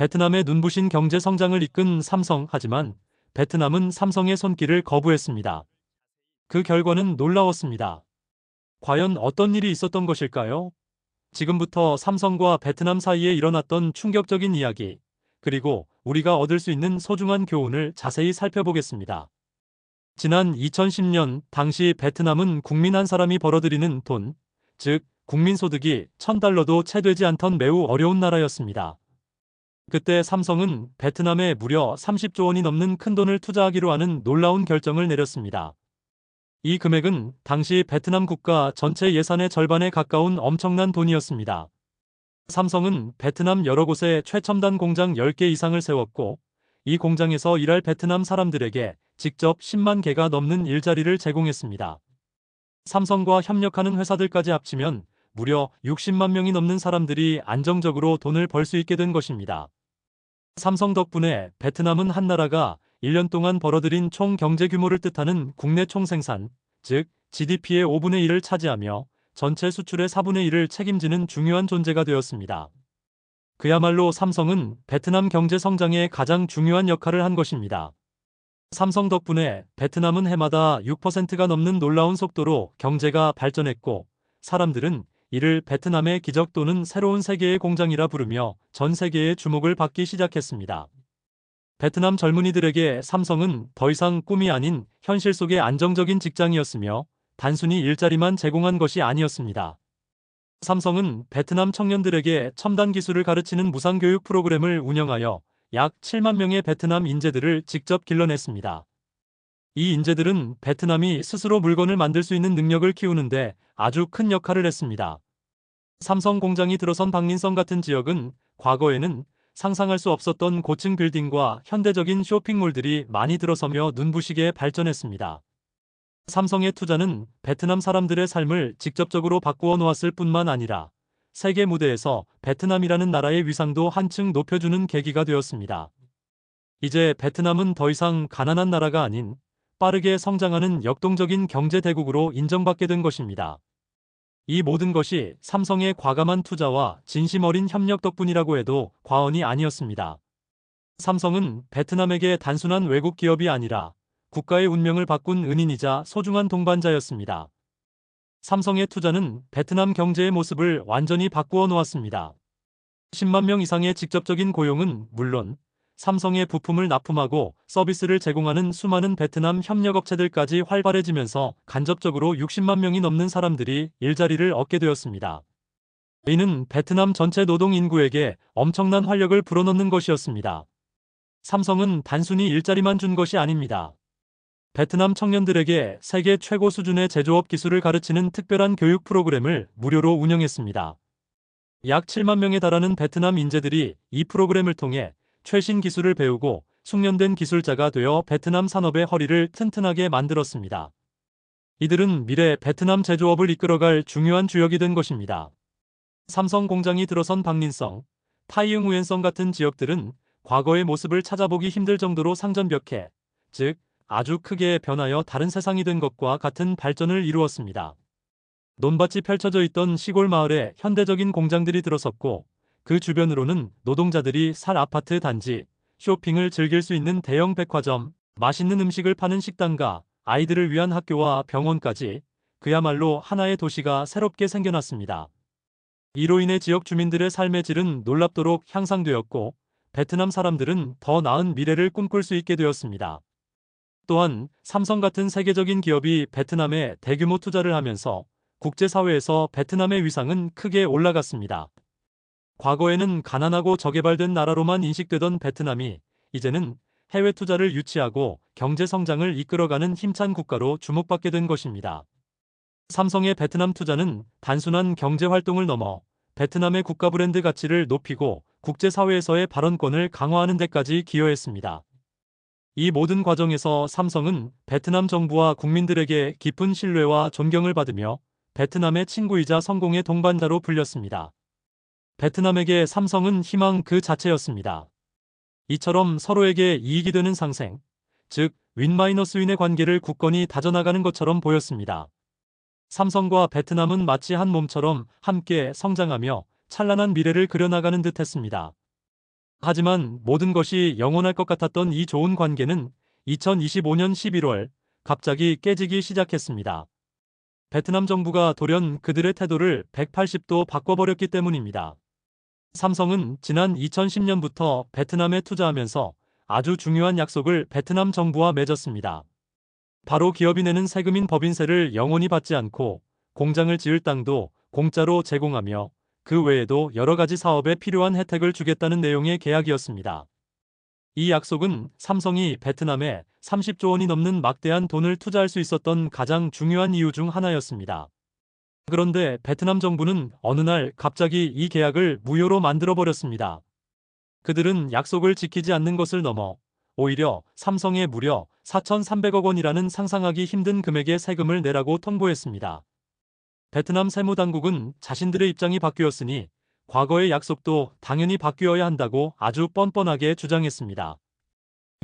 베트남의 눈부신 경제 성장을 이끈 삼성. 하지만 베트남은 삼성의 손길을 거부했습니다. 그 결과는 놀라웠습니다. 과연 어떤 일이 있었던 것일까요? 지금부터 삼성과 베트남 사이에 일어났던 충격적인 이야기, 그리고 우리가 얻을 수 있는 소중한 교훈을 자세히 살펴보겠습니다. 지난 2010년 당시 베트남은 국민 한 사람이 벌어들이는 돈, 즉 국민소득이 1000달러도 채 되지 않던 매우 어려운 나라였습니다. 그때 삼성은 베트남에 무려 30조 원이 넘는 큰돈을 투자하기로 하는 놀라운 결정을 내렸습니다. 이 금액은 당시 베트남 국가 전체 예산의 절반에 가까운 엄청난 돈이었습니다. 삼성은 베트남 여러 곳에 최첨단 공장 10개 이상을 세웠고, 이 공장에서 일할 베트남 사람들에게 직접 10만 개가 넘는 일자리를 제공했습니다. 삼성과 협력하는 회사들까지 합치면 무려 60만 명이 넘는 사람들이 안정적으로 돈을 벌 수 있게 된 것입니다. 삼성 덕분에 베트남은 한 나라가 1년 동안 벌어들인 총 경제 규모를 뜻하는 국내 총생산, 즉 GDP의 5분의 1을 차지하며 전체 수출의 4분의 1을 책임지는 중요한 존재가 되었습니다. 그야말로 삼성은 베트남 경제 성장에 가장 중요한 역할을 한 것입니다. 삼성 덕분에 베트남은 해마다 6%가 넘는 놀라운 속도로 경제가 발전했고, 사람들은 이를 베트남의 기적 또는 새로운 세계의 공장이라 부르며 전 세계의 주목을 받기 시작했습니다. 베트남 젊은이들에게 삼성은 더 이상 꿈이 아닌 현실 속의 안정적인 직장이었으며, 단순히 일자리만 제공한 것이 아니었습니다. 삼성은 베트남 청년들에게 첨단 기술을 가르치는 무상교육 프로그램을 운영하여 약 7만 명의 베트남 인재들을 직접 길러냈습니다. 이 인재들은 베트남이 스스로 물건을 만들 수 있는 능력을 키우는데 아주 큰 역할을 했습니다. 삼성 공장이 들어선 박린성 같은 지역은 과거에는 상상할 수 없었던 고층 빌딩과 현대적인 쇼핑몰들이 많이 들어서며 눈부시게 발전했습니다. 삼성의 투자는 베트남 사람들의 삶을 직접적으로 바꾸어 놓았을 뿐만 아니라 세계 무대에서 베트남이라는 나라의 위상도 한층 높여주는 계기가 되었습니다. 이제 베트남은 더 이상 가난한 나라가 아닌 빠르게 성장하는 역동적인 경제 대국으로 인정받게 된 것입니다. 이 모든 것이 삼성의 과감한 투자와 진심 어린 협력 덕분이라고 해도 과언이 아니었습니다. 삼성은 베트남에게 단순한 외국 기업이 아니라 국가의 운명을 바꾼 은인이자 소중한 동반자였습니다. 삼성의 투자는 베트남 경제의 모습을 완전히 바꾸어 놓았습니다. 10만 명 이상의 직접적인 고용은 물론, 삼성의 부품을 납품하고 서비스를 제공하는 수많은 베트남 협력업체들까지 활발해지면서 간접적으로 60만 명이 넘는 사람들이 일자리를 얻게 되었습니다. 이는 베트남 전체 노동 인구에게 엄청난 활력을 불어넣는 것이었습니다. 삼성은 단순히 일자리만 준 것이 아닙니다. 베트남 청년들에게 세계 최고 수준의 제조업 기술을 가르치는 특별한 교육 프로그램을 무료로 운영했습니다. 약 7만 명에 달하는 베트남 인재들이 이 프로그램을 통해 최신 기술을 배우고 숙련된 기술자가 되어 베트남 산업의 허리를 튼튼하게 만들었습니다. 이들은 미래 베트남 제조업을 이끌어갈 중요한 주역이 된 것입니다. 삼성 공장이 들어선 박린성, 타이응우엔성 같은 지역들은 과거의 모습을 찾아보기 힘들 정도로 상전벽해, 즉 아주 크게 변하여 다른 세상이 된 것과 같은 발전을 이루었습니다. 논밭이 펼쳐져 있던 시골 마을에 현대적인 공장들이 들어섰고, 그 주변으로는 노동자들이 살 아파트 단지, 쇼핑을 즐길 수 있는 대형 백화점, 맛있는 음식을 파는 식당과 아이들을 위한 학교와 병원까지 그야말로 하나의 도시가 새롭게 생겨났습니다. 이로 인해 지역 주민들의 삶의 질은 놀랍도록 향상되었고, 베트남 사람들은 더 나은 미래를 꿈꿀 수 있게 되었습니다. 또한 삼성 같은 세계적인 기업이 베트남에 대규모 투자를 하면서 국제사회에서 베트남의 위상은 크게 올라갔습니다. 과거에는 가난하고 저개발된 나라로만 인식되던 베트남이 이제는 해외 투자를 유치하고 경제 성장을 이끌어가는 힘찬 국가로 주목받게 된 것입니다. 삼성의 베트남 투자는 단순한 경제 활동을 넘어 베트남의 국가 브랜드 가치를 높이고 국제사회에서의 발언권을 강화하는 데까지 기여했습니다. 이 모든 과정에서 삼성은 베트남 정부와 국민들에게 깊은 신뢰와 존경을 받으며 베트남의 친구이자 성공의 동반자로 불렸습니다. 베트남에게 삼성은 희망 그 자체였습니다. 이처럼 서로에게 이익이 되는 상생, 즉 윈-윈의 관계를 굳건히 다져나가는 것처럼 보였습니다. 삼성과 베트남은 마치 한 몸처럼 함께 성장하며 찬란한 미래를 그려나가는 듯 했습니다. 하지만 모든 것이 영원할 것 같았던 이 좋은 관계는 2025년 11월 갑자기 깨지기 시작했습니다. 베트남 정부가 돌연 그들의 태도를 180도 바꿔버렸기 때문입니다. 삼성은 지난 2010년부터 베트남에 투자하면서 아주 중요한 약속을 베트남 정부와 맺었습니다. 바로 기업이 내는 세금인 법인세를 영원히 받지 않고 공장을 지을 땅도 공짜로 제공하며 그 외에도 여러 가지 사업에 필요한 혜택을 주겠다는 내용의 계약이었습니다. 이 약속은 삼성이 베트남에 30조 원이 넘는 막대한 돈을 투자할 수 있었던 가장 중요한 이유 중 하나였습니다. 그런데 베트남 정부는 어느 날 갑자기 이 계약을 무효로 만들어버렸습니다. 그들은 약속을 지키지 않는 것을 넘어 오히려 삼성에 무려 4,300억 원이라는 상상하기 힘든 금액의 세금을 내라고 통보했습니다. 베트남 세무당국은 자신들의 입장이 바뀌었으니 과거의 약속도 당연히 바뀌어야 한다고 아주 뻔뻔하게 주장했습니다.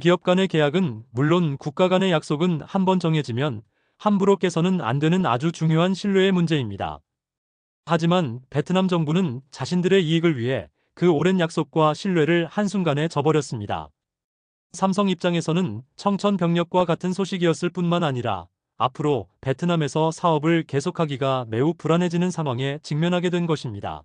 기업 간의 계약은 물론 국가 간의 약속은 한번 정해지면 함부로 깨서는 안 되는 아주 중요한 신뢰의 문제입니다. 하지만 베트남 정부는 자신들의 이익을 위해 그 오랜 약속과 신뢰를 한순간에 저버렸습니다. 삼성 입장에서는 청천벽력과 같은 소식이었을 뿐만 아니라 앞으로 베트남에서 사업을 계속하기가 매우 불안해지는 상황에 직면하게 된 것입니다.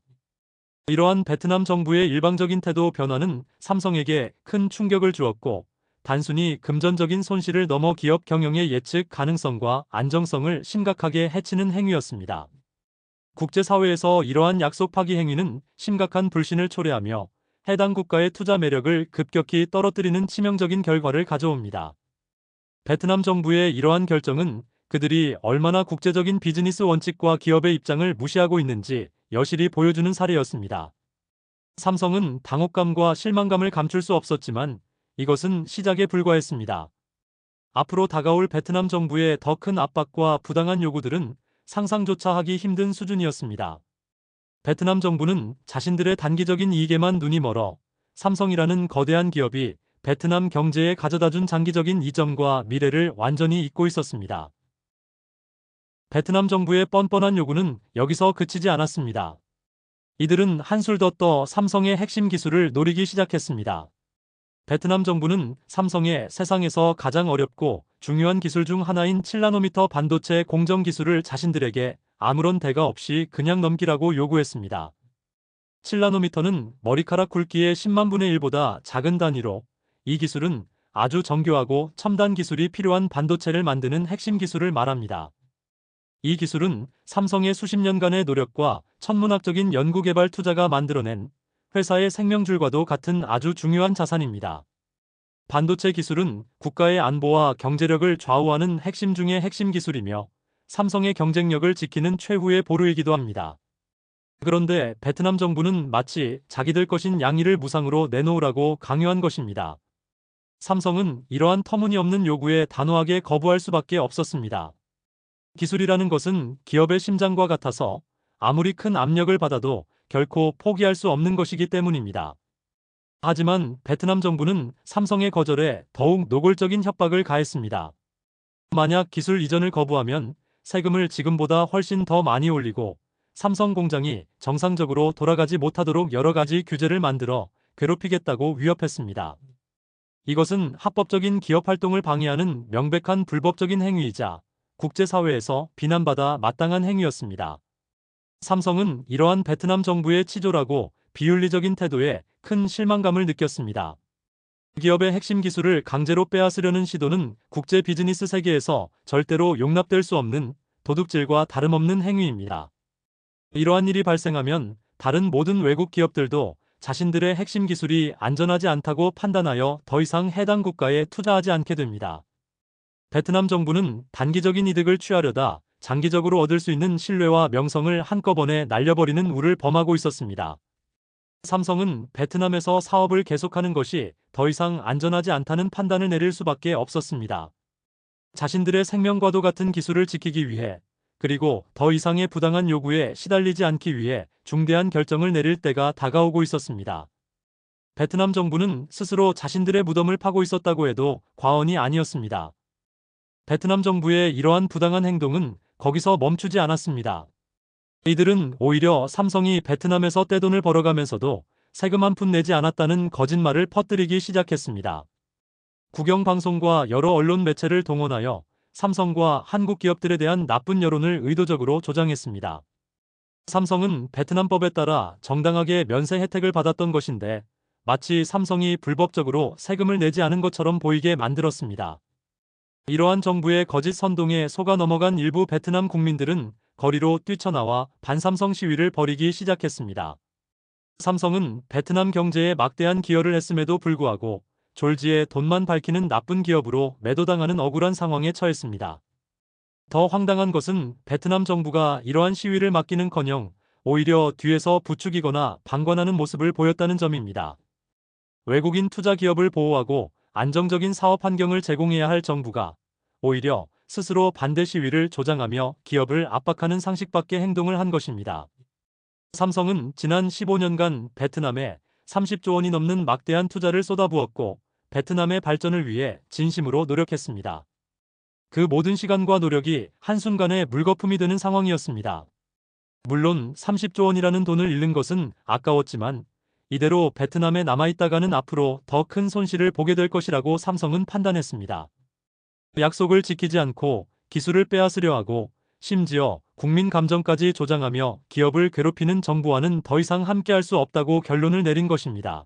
이러한 베트남 정부의 일방적인 태도 변화는 삼성에게 큰 충격을 주었고 단순히 금전적인 손실을 넘어 기업 경영의 예측 가능성과 안정성을 심각하게 해치는 행위였습니다. 국제사회에서 이러한 약속 파기 행위는 심각한 불신을 초래하며 해당 국가의 투자 매력을 급격히 떨어뜨리는 치명적인 결과를 가져옵니다. 베트남 정부의 이러한 결정은 그들이 얼마나 국제적인 비즈니스 원칙과 기업의 입장을 무시하고 있는지 여실히 보여주는 사례였습니다. 삼성은 당혹감과 실망감을 감출 수 없었지만 이것은 시작에 불과했습니다. 앞으로 다가올 베트남 정부의 더 큰 압박과 부당한 요구들은 상상조차 하기 힘든 수준이었습니다. 베트남 정부는 자신들의 단기적인 이익에만 눈이 멀어 삼성이라는 거대한 기업이 베트남 경제에 가져다준 장기적인 이점과 미래를 완전히 잊고 있었습니다. 베트남 정부의 뻔뻔한 요구는 여기서 그치지 않았습니다. 이들은 한술 더 떠 삼성의 핵심 기술을 노리기 시작했습니다. 베트남 정부는 삼성의 세상에서 가장 어렵고 중요한 기술 중 하나인 7나노미터 반도체 공정 기술을 자신들에게 아무런 대가 없이 그냥 넘기라고 요구했습니다. 7나노미터는 머리카락 굵기의 10만 분의 1보다 작은 단위로 이 기술은 아주 정교하고 첨단 기술이 필요한 반도체를 만드는 핵심 기술을 말합니다. 이 기술은 삼성의 수십 년간의 노력과 천문학적인 연구개발 투자가 만들어낸 회사의 생명줄과도 같은 아주 중요한 자산입니다. 반도체 기술은 국가의 안보와 경제력을 좌우하는 핵심 중의 핵심 기술이며 삼성의 경쟁력을 지키는 최후의 보루이기도 합니다. 그런데 베트남 정부는 마치 자기들 것인 양의를 무상으로 내놓으라고 강요한 것입니다. 삼성은 이러한 터무니없는 요구에 단호하게 거부할 수밖에 없었습니다. 기술이라는 것은 기업의 심장과 같아서 아무리 큰 압력을 받아도 결코 포기할 수 없는 것이기 때문입니다. 하지만 베트남 정부는 삼성의 거절에 더욱 노골적인 협박을 가했습니다. 만약 기술 이전을 거부하면 세금을 지금보다 훨씬 더 많이 올리고 삼성 공장이 정상적으로 돌아가지 못하도록 여러 가지 규제를 만들어 괴롭히겠다고 위협했습니다. 이것은 합법적인 기업 활동을 방해하는 명백한 불법적인 행위이자 국제사회에서 비난받아 마땅한 행위였습니다. 삼성은 이러한 베트남 정부의 치졸하고 비윤리적인 태도에 큰 실망감을 느꼈습니다. 기업의 핵심 기술을 강제로 빼앗으려는 시도는 국제 비즈니스 세계에서 절대로 용납될 수 없는 도둑질과 다름없는 행위입니다. 이러한 일이 발생하면 다른 모든 외국 기업들도 자신들의 핵심 기술이 안전하지 않다고 판단하여 더 이상 해당 국가에 투자하지 않게 됩니다. 베트남 정부는 단기적인 이득을 취하려다 장기적으로 얻을 수 있는 신뢰와 명성을 한꺼번에 날려버리는 우를 범하고 있었습니다. 삼성은 베트남에서 사업을 계속하는 것이 더 이상 안전하지 않다는 판단을 내릴 수밖에 없었습니다. 자신들의 생명과도 같은 기술을 지키기 위해 그리고 더 이상의 부당한 요구에 시달리지 않기 위해 중대한 결정을 내릴 때가 다가오고 있었습니다. 베트남 정부는 스스로 자신들의 무덤을 파고 있었다고 해도 과언이 아니었습니다. 베트남 정부의 이러한 부당한 행동은 거기서 멈추지 않았습니다. 이들은 오히려 삼성이 베트남에서 떼돈을 벌어가면서도 세금 한 푼 내지 않았다는 거짓말을 퍼뜨리기 시작했습니다. 국영방송과 여러 언론 매체를 동원하여 삼성과 한국 기업들에 대한 나쁜 여론을 의도적으로 조장했습니다. 삼성은 베트남법에 따라 정당하게 면세 혜택을 받았던 것인데 마치 삼성이 불법적으로 세금을 내지 않은 것처럼 보이게 만들었습니다. 이러한 정부의 거짓 선동에 속아 넘어간 일부 베트남 국민들은 거리로 뛰쳐나와 반삼성 시위를 벌이기 시작했습니다. 삼성은 베트남 경제에 막대한 기여를 했음에도 불구하고 졸지에 돈만 밝히는 나쁜 기업으로 매도당하는 억울한 상황에 처했습니다. 더 황당한 것은 베트남 정부가 이러한 시위를 막기는커녕 오히려 뒤에서 부추기거나 방관하는 모습을 보였다는 점입니다. 외국인 투자 기업을 보호하고 안정적인 사업 환경을 제공해야 할 정부가 오히려 스스로 반대 시위를 조장하며 기업을 압박하는 상식밖의 행동을 한 것입니다. 삼성은 지난 15년간 베트남에 30조 원이 넘는 막대한 투자를 쏟아부었고 베트남의 발전을 위해 진심으로 노력했습니다. 그 모든 시간과 노력이 한순간에 물거품이 되는 상황이었습니다. 물론 30조 원이라는 돈을 잃는 것은 아까웠지만 이대로 베트남에 남아있다가는 앞으로 더 큰 손실을 보게 될 것이라고 삼성은 판단했습니다. 약속을 지키지 않고 기술을 빼앗으려 하고 심지어 국민 감정까지 조장하며 기업을 괴롭히는 정부와는 더 이상 함께할 수 없다고 결론을 내린 것입니다.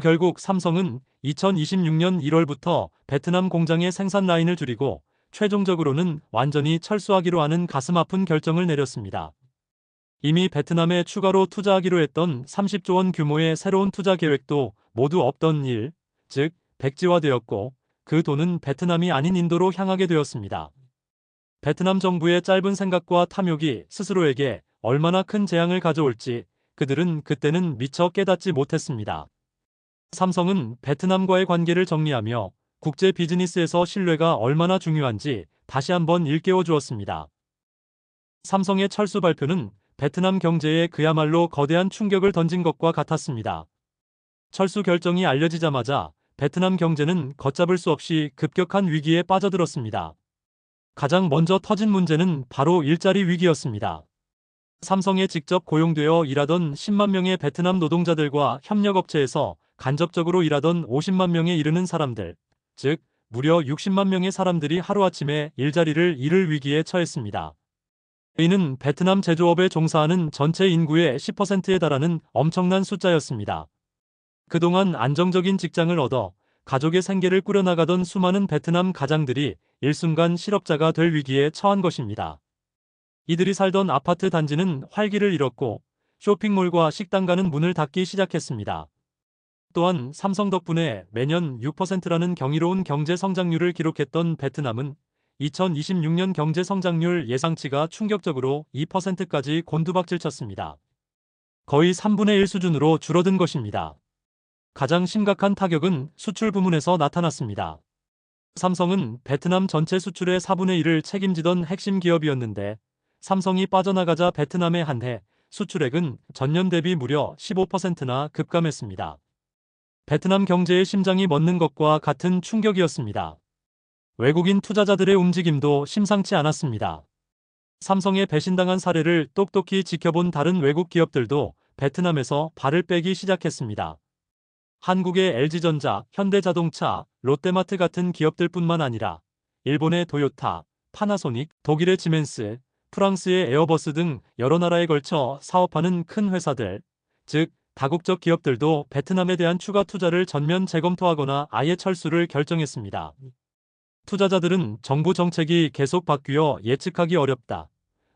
결국 삼성은 2026년 1월부터 베트남 공장의 생산 라인을 줄이고 최종적으로는 완전히 철수하기로 하는 가슴 아픈 결정을 내렸습니다. 이미 베트남에 추가로 투자하기로 했던 30조 원 규모의 새로운 투자 계획도 모두 없던 일, 즉 백지화되었고 그 돈은 베트남이 아닌 인도로 향하게 되었습니다. 베트남 정부의 짧은 생각과 탐욕이 스스로에게 얼마나 큰 재앙을 가져올지 그들은 그때는 미처 깨닫지 못했습니다. 삼성은 베트남과의 관계를 정리하며 국제 비즈니스에서 신뢰가 얼마나 중요한지 다시 한번 일깨워 주었습니다. 삼성의 철수 발표는 베트남 경제에 그야말로 거대한 충격을 던진 것과 같았습니다. 철수 결정이 알려지자마자 베트남 경제는 걷잡을 수 없이 급격한 위기에 빠져들었습니다. 가장 먼저 터진 문제는 바로 일자리 위기였습니다. 삼성에 직접 고용되어 일하던 10만 명의 베트남 노동자들과 협력업체에서 간접적으로 일하던 50만 명에 이르는 사람들, 즉 무려 60만 명의 사람들이 하루아침에 일자리를 잃을 위기에 처했습니다. 이는 베트남 제조업에 종사하는 전체 인구의 10%에 달하는 엄청난 숫자였습니다. 그동안 안정적인 직장을 얻어 가족의 생계를 꾸려나가던 수많은 베트남 가장들이 일순간 실업자가 될 위기에 처한 것입니다. 이들이 살던 아파트 단지는 활기를 잃었고 쇼핑몰과 식당가는 문을 닫기 시작했습니다. 또한 삼성 덕분에 매년 6%라는 경이로운 경제 성장률을 기록했던 베트남은 2026년 경제 성장률 예상치가 충격적으로 2%까지 곤두박질쳤습니다. 거의 3분의 1 수준으로 줄어든 것입니다. 가장 심각한 타격은 수출 부문에서 나타났습니다. 삼성은 베트남 전체 수출의 4분의 1을 책임지던 핵심 기업이었는데 삼성이 빠져나가자 베트남의 한 해 수출액은 전년 대비 무려 15%나 급감했습니다. 베트남 경제의 심장이 멎는 것과 같은 충격이었습니다. 외국인 투자자들의 움직임도 심상치 않았습니다. 삼성의 배신당한 사례를 똑똑히 지켜본 다른 외국 기업들도 베트남에서 발을 빼기 시작했습니다. 한국의 LG전자, 현대자동차, 롯데마트 같은 기업들뿐만 아니라 일본의 도요타, 파나소닉, 독일의 지멘스, 프랑스의 에어버스 등 여러 나라에 걸쳐 사업하는 큰 회사들, 즉 다국적 기업들도 베트남에 대한 추가 투자를 전면 재검토하거나 아예 철수를 결정했습니다. 투자자들은 정부 정책이 계속 바뀌어 예측하기 어렵다.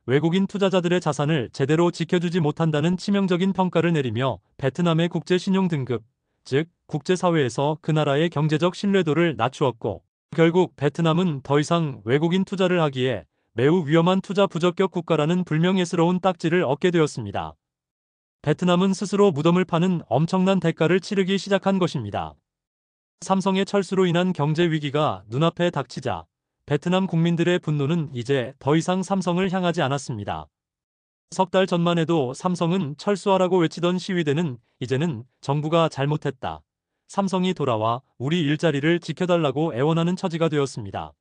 외국인 투자자들의 자산을 제대로 지켜주지 못한다는 치명적인 평가를 내리며 베트남의 국제 신용 등급, 즉 국제사회에서 그 나라의 경제적 신뢰도를 낮추었고 결국 베트남은 더 이상 외국인 투자를 하기에 매우 위험한 투자 부적격 국가라는 불명예스러운 딱지를 얻게 되었습니다. 베트남은 스스로 무덤을 파는 엄청난 대가를 치르기 시작한 것입니다. 삼성의 철수로 인한 경제 위기가 눈앞에 닥치자 베트남 국민들의 분노는 이제 더 이상 삼성을 향하지 않았습니다. 석 달 전만 해도 삼성은 철수하라고 외치던 시위대는 이제는 정부가 잘못했다. 삼성이 돌아와 우리 일자리를 지켜달라고 애원하는 처지가 되었습니다.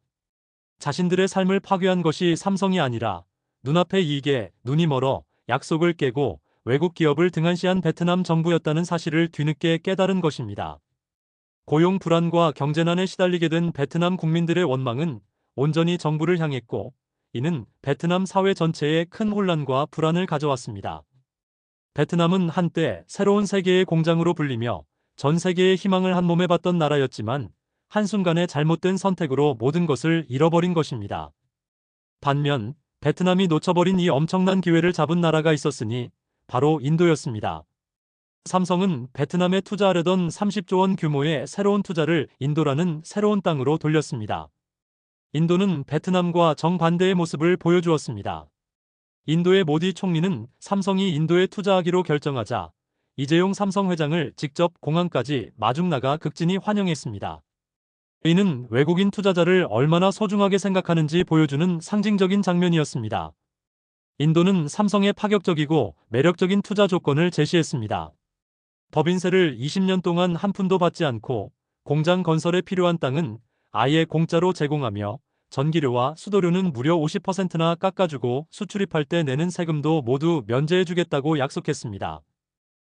자신들의 삶을 파괴한 것이 삼성이 아니라 눈앞의 이익에 눈이 멀어 약속을 깨고 외국 기업을 등한시한 베트남 정부였다는 사실을 뒤늦게 깨달은 것입니다. 고용 불안과 경제난에 시달리게 된 베트남 국민들의 원망은 온전히 정부를 향했고, 이는 베트남 사회 전체에 큰 혼란과 불안을 가져왔습니다. 베트남은 한때 새로운 세계의 공장으로 불리며 전 세계의 희망을 한몸에 받던 나라였지만 한순간의 잘못된 선택으로 모든 것을 잃어버린 것입니다. 반면 베트남이 놓쳐버린 이 엄청난 기회를 잡은 나라가 있었으니 바로 인도였습니다. 삼성은 베트남에 투자하려던 30조 원 규모의 새로운 투자를 인도라는 새로운 땅으로 돌렸습니다. 인도는 베트남과 정반대의 모습을 보여주었습니다. 인도의 모디 총리는 삼성이 인도에 투자하기로 결정하자 이재용 삼성 회장을 직접 공항까지 마중 나가 극진히 환영했습니다. 이는 외국인 투자자를 얼마나 소중하게 생각하는지 보여주는 상징적인 장면이었습니다. 인도는 삼성에 파격적이고 매력적인 투자 조건을 제시했습니다. 법인세를 20년 동안 한 푼도 받지 않고 공장 건설에 필요한 땅은 아예 공짜로 제공하며 전기료와 수도료는 무려 50%나 깎아주고 수출입할 때 내는 세금도 모두 면제해주겠다고 약속했습니다.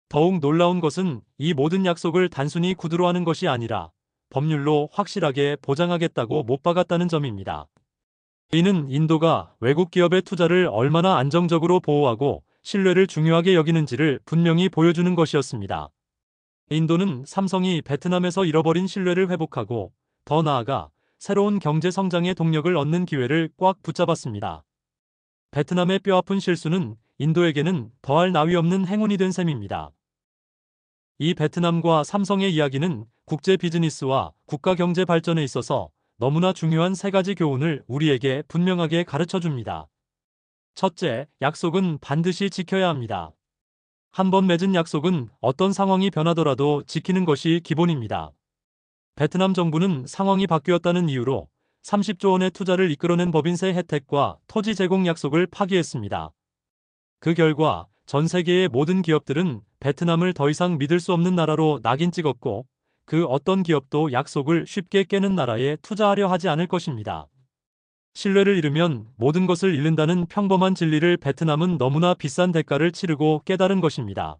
더욱 놀라운 것은 이 모든 약속을 단순히 구두로 하는 것이 아니라 법률로 확실하게 보장하겠다고 못 박았다는 점입니다. 이는 인도가 외국 기업의 투자를 얼마나 안정적으로 보호하고 신뢰를 중요하게 여기는지를 분명히 보여주는 것이었습니다. 인도는 삼성이 베트남에서 잃어버린 신뢰를 회복하고 더 나아가 새로운 경제 성장의 동력을 얻는 기회를 꽉 붙잡았습니다. 베트남의 뼈아픈 실수는 인도에게는 더할 나위 없는 행운이 된 셈입니다. 이 베트남과 삼성의 이야기는 국제 비즈니스와 국가 경제 발전에 있어서 너무나 중요한 세 가지 교훈을 우리에게 분명하게 가르쳐 줍니다. 첫째, 약속은 반드시 지켜야 합니다. 한번 맺은 약속은 어떤 상황이 변하더라도 지키는 것이 기본입니다. 베트남 정부는 상황이 바뀌었다는 이유로 30조 원의 투자를 이끌어낸 법인세 혜택과 토지 제공 약속을 파기했습니다. 그 결과 전 세계의 모든 기업들은 베트남을 더 이상 믿을 수 없는 나라로 낙인 찍었고, 그 어떤 기업도 약속을 쉽게 깨는 나라에 투자하려 하지 않을 것입니다. 신뢰를 잃으면 모든 것을 잃는다는 평범한 진리를 베트남은 너무나 비싼 대가를 치르고 깨달은 것입니다.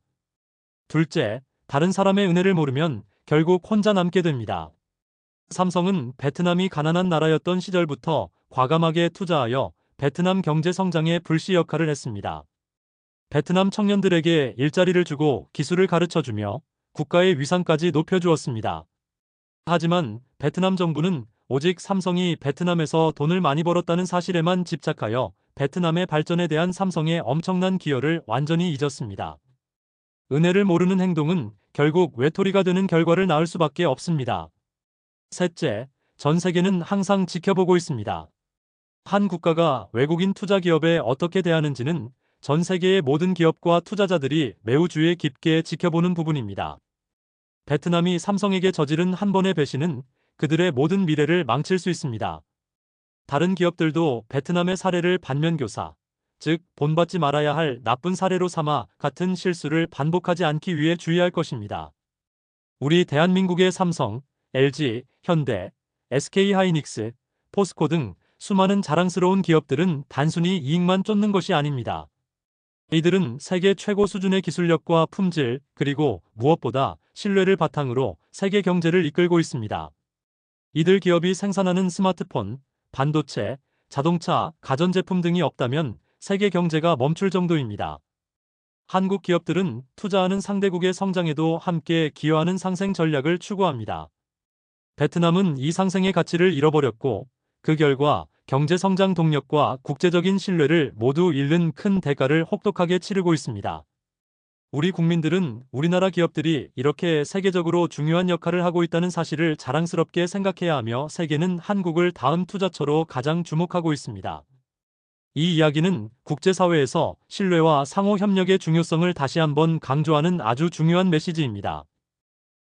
둘째, 다른 사람의 은혜를 모르면 결국 혼자 남게 됩니다. 삼성은 베트남이 가난한 나라였던 시절부터 과감하게 투자하여 베트남 경제 성장에 불씨 역할을 했습니다. 베트남 청년들에게 일자리를 주고 기술을 가르쳐주며 국가의 위상까지 높여주었습니다. 하지만 베트남 정부는 오직 삼성이 베트남에서 돈을 많이 벌었다는 사실에만 집착하여 베트남의 발전에 대한 삼성의 엄청난 기여를 완전히 잊었습니다. 은혜를 모르는 행동은 결국 외톨이가 되는 결과를 낳을 수밖에 없습니다. 셋째, 전 세계는 항상 지켜보고 있습니다. 한 국가가 외국인 투자 기업에 어떻게 대하는지는 전 세계의 모든 기업과 투자자들이 매우 주의 깊게 지켜보는 부분입니다. 베트남이 삼성에게 저지른 한 번의 배신은 그들의 모든 미래를 망칠 수 있습니다. 다른 기업들도 베트남의 사례를 반면교사, 즉 본받지 말아야 할 나쁜 사례로 삼아 같은 실수를 반복하지 않기 위해 주의할 것입니다. 우리 대한민국의 삼성, LG, 현대, SK하이닉스, 포스코 등 수많은 자랑스러운 기업들은 단순히 이익만 쫓는 것이 아닙니다. 이들은 세계 최고 수준의 기술력과 품질, 그리고 무엇보다 신뢰를 바탕으로 세계 경제를 이끌고 있습니다. 이들 기업이 생산하는 스마트폰, 반도체, 자동차, 가전제품 등이 없다면 세계 경제가 멈출 정도입니다. 한국 기업들은 투자하는 상대국의 성장에도 함께 기여하는 상생 전략을 추구합니다. 베트남은 이 상생의 가치를 잃어버렸고, 그 결과 경제 성장 동력과 국제적인 신뢰를 모두 잃는 큰 대가를 혹독하게 치르고 있습니다. 우리 국민들은 우리나라 기업들이 이렇게 세계적으로 중요한 역할을 하고 있다는 사실을 자랑스럽게 생각해야 하며, 세계는 한국을 다음 투자처로 가장 주목하고 있습니다. 이 이야기는 국제사회에서 신뢰와 상호 협력의 중요성을 다시 한번 강조하는 아주 중요한 메시지입니다.